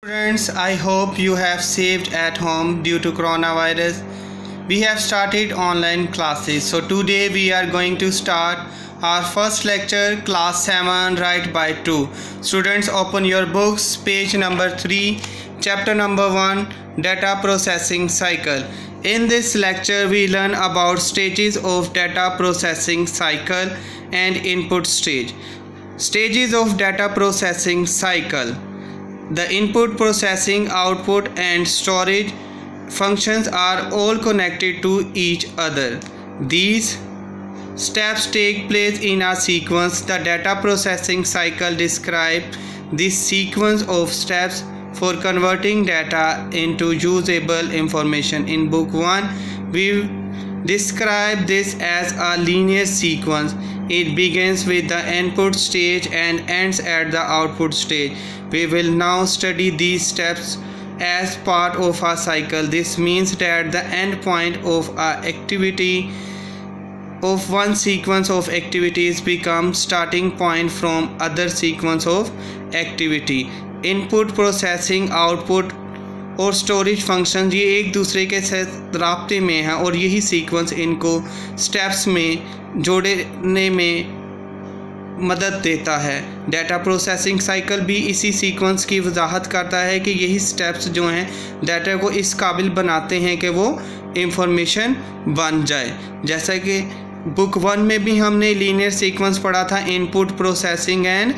Students, I hope you have saved at home due to coronavirus. We have started online classes. So today we are going to start our first lecture, class 7, right by 2. Students, open your books, page number 3, chapter number 1, data processing cycle. In this lecture we learn about stages of data processing cycle and input stage. Stages of data processing cycle. The input, processing, output and storage functions are all connected to each other. These steps take place in a sequence. The data processing cycle describes this sequence of steps for converting data into usable information. In book 1, we describe this as a linear sequence. It begins with the input stage and ends at the output stage. We will now study these steps as part of a cycle. This means that the end point of a activity of one sequence of activities becomes starting point from other sequence of activity. Input, processing, output और storage function ये एक दूसरे के साथ राब्ते में हैं और यही सीक्वेंस इनको स्टेप्स में जोड़ने में मदद देता है। डाटा प्रोसेसिंग साइकिल भी इसी सीक्वेंस की वजाहत करता है कि यही स्टेप्स जो हैं डाटा को इस काबिल बनाते हैं कि वो इंफॉर्मेशन बन जाए। जैसा कि बुक 1 में भी हमने लीनियर सीक्वेंस पढ़ा था, इनपुट, प्रोसेसिंग एंड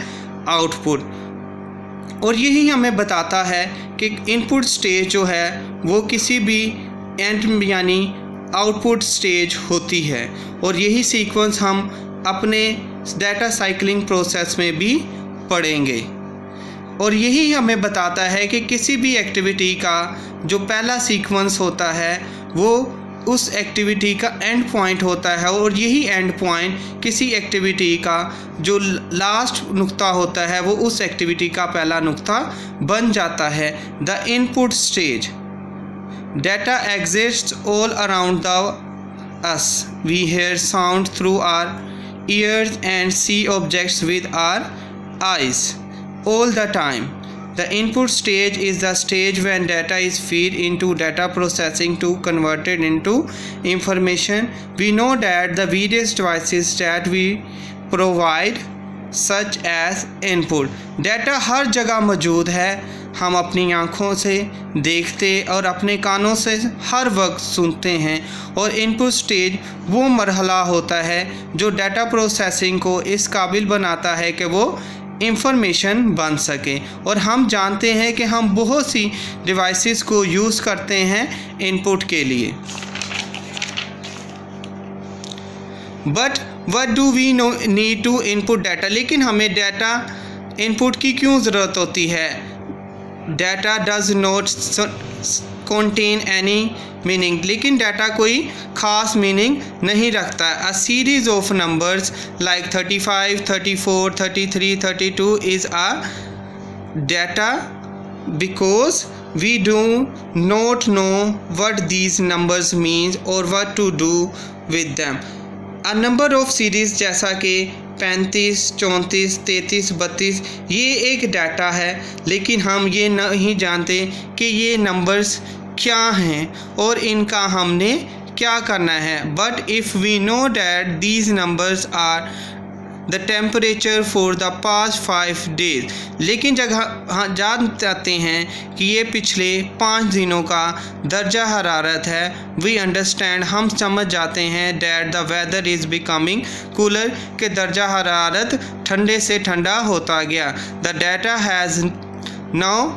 आउटपुट, और यही हमें बताता है कि इनपुट स्टेज जो है वो किसी भी एंड यानी आउटपुट स्टेज होती है, और यही सीक्वेंस हम अपने डाटा साइक्लिंग प्रोसेस में भी पढ़ेंगे। और यही हमें बताता है कि किसी भी एक्टिविटी का जो पहला सीक्वेंस होता है वो उस एक्टिविटी का एंड पॉइंट होता है, और यही एंड पॉइंट किसी एक्टिविटी का जो लास्ट नुक्ता होता है वो उस एक्टिविटी का पहला नुक्ता बन जाता है। The input stage data exists all around the us. We hear sound through our ears and see objects with our eyes all the time. The input stage is the stage when data is fed into data processing to converted into information. We know that the various devices that we provide such as input. Data हर जगह मौजूद है, हम अपनी आँखों से देखते और अपने कानों से हर वक्त सुनते हैं, और इनपुट स्टेज वो मरहला होता है जो डाटा प्रोसेसिंग को इस काबिल बनाता है कि वो इंफॉर्मेशन बन सके। और हम जानते हैं कि हम बहुत सी डिवाइसेस को यूज़ करते हैं इनपुट के लिए। But what do we need to input data, लेकिन हमें डाटा इनपुट की क्यों ज़रूरत होती है? Data does not contain any meaning, लेकिन डाटा कोई ख़ास मीनिंग नहीं रखता। A series of numbers like 35, 34, 33, 32 is a data because we do not know what these numbers means or what to do with them. A number of series जैसा कि 35, 34, 33, 32 ये एक data है, लेकिन हम ये नहीं जानते कि ये नंबर्स क्या हैं और इनका हमने क्या करना है। But if we know that these numbers are the temperature for the past 5 days, लेकिन जब हम जान जाते हैं कि ये पिछले 5 दिनों का दर्जा हरारत है, वी अंडरस्टैंड हम समझ जाते हैं that the weather is becoming cooler के दर्जा हरारत ठंडे से ठंडा होता गया। The data has now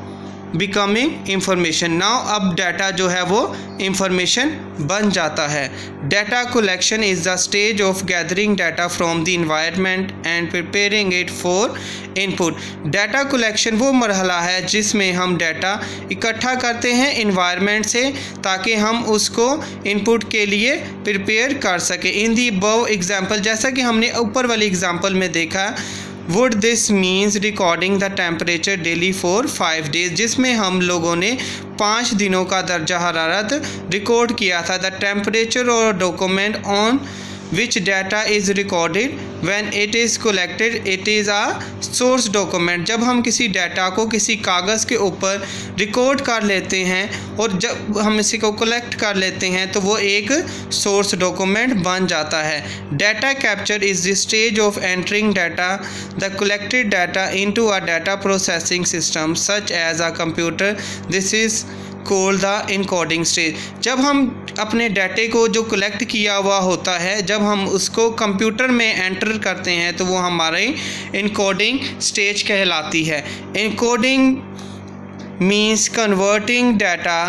becoming information. Now अब डाटा जो है वो इंफॉर्मेशन बन जाता है। Data collection is the stage of gathering data from the environment and preparing it for input. Data collection वो मरहला है जिसमें हम डाटा इकट्ठा करते हैं इन्वायरमेंट से ताकि हम उसको इनपुट के लिए प्रिपेयर कर सकें। इन दी अबव एग्जाम्पल, जैसा कि हमने ऊपर वाली एग्जाम्पल में देखा, would this means recording the temperature daily for 5 days, जिसमें हम लोगों ने 5 दिनों का दर्जा हरारत रिकॉर्ड किया था। द टेम्परेचर और document on which data is recorded when it is collected it is a source document। जब हम किसी डाटा को किसी कागज़ के ऊपर रिकॉर्ड कर लेते हैं और जब हम इसी को कलेक्ट कर लेते हैं तो वो एक सोर्स डॉक्यूमेंट बन जाता है। Data capture is the stage of entering data the collected data into a data processing system such as a computer. This is called the encoding stage. जब हम अपने डाटे को जो कलेक्ट किया हुआ होता है जब हम उसको कंप्यूटर में एंटर करते हैं तो वो हमारे इनकोडिंग स्टेज कहलाती है। Encoding means converting data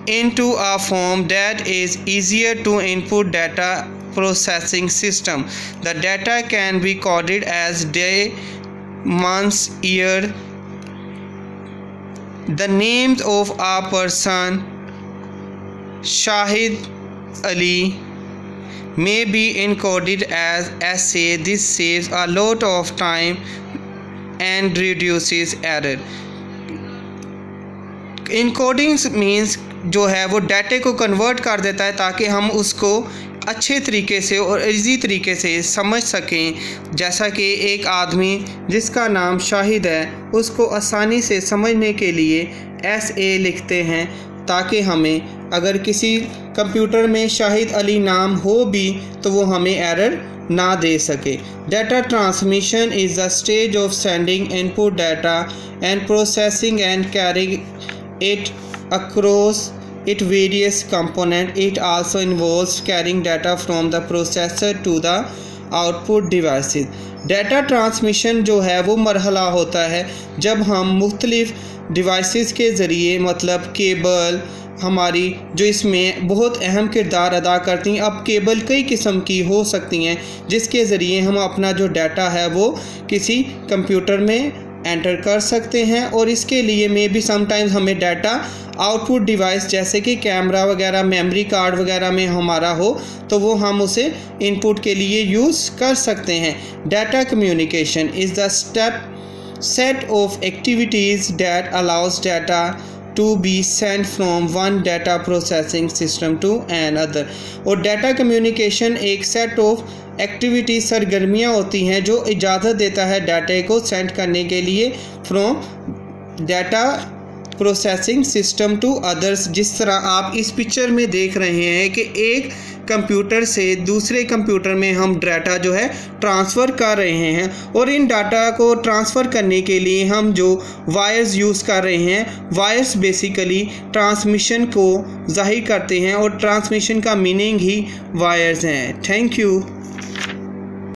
into a form that is easier to input data processing system. The data can be coded as day, months, year. The names of a person, Shahid Ali, may be encoded as essay. This saves a lot of time and reduces error. Encoding means जो है वो डाटे को convert कर देता है ताकि हम उसको अच्छे तरीके से और इजी तरीके से समझ सकें। जैसा कि एक आदमी जिसका नाम शाहिद है उसको आसानी से समझने के लिए SA लिखते हैं ताकि हमें अगर किसी कंप्यूटर में शाहिद अली नाम हो भी तो वो हमें एरर ना दे सके। Data transmission is the stage of sending input data and processing and carrying it across its various components. It also involves carrying data from the processor to the output devices. Data transmission जो है वो मरहला होता है जब हम मुख्तलिफ devices के ज़रिए मतलब केबल हमारी जो इसमें बहुत अहम किरदार अदा करती हैं। अब केबल कई किस्म की हो सकती हैं जिसके ज़रिए हम अपना जो डाटा है वो किसी कंप्यूटर में एंटर कर सकते हैं और इसके लिए में भी समटाइम्स हमें डाटा आउटपुट डिवाइस जैसे कि कैमरा वगैरह मेमोरी कार्ड वगैरह में हमारा हो तो वो हम उसे इनपुट के लिए यूज़ कर सकते हैं। Data communication is the set of activities that allows data to be sent from one data processing system to another। और डाटा कम्युनिकेशन एक सेट ऑफ एक्टिविटी सरगर्मियाँ होती हैं जो इजाज़त देता है डाटे को सेंड करने के लिए from data processing system to others. जिस तरह आप इस पिक्चर में देख रहे हैं कि एक कंप्यूटर से दूसरे कंप्यूटर में हम डाटा जो है ट्रांसफ़र कर रहे हैं और इन डाटा को ट्रांसफ़र करने के लिए हम जो वायर्स यूज़ कर रहे हैं वायर्स बेसिकली ट्रांसमिशन को ज़ाहिर करते हैं और ट्रांसमिशन का मीनिंग ही वायर्स हैं। Thank you.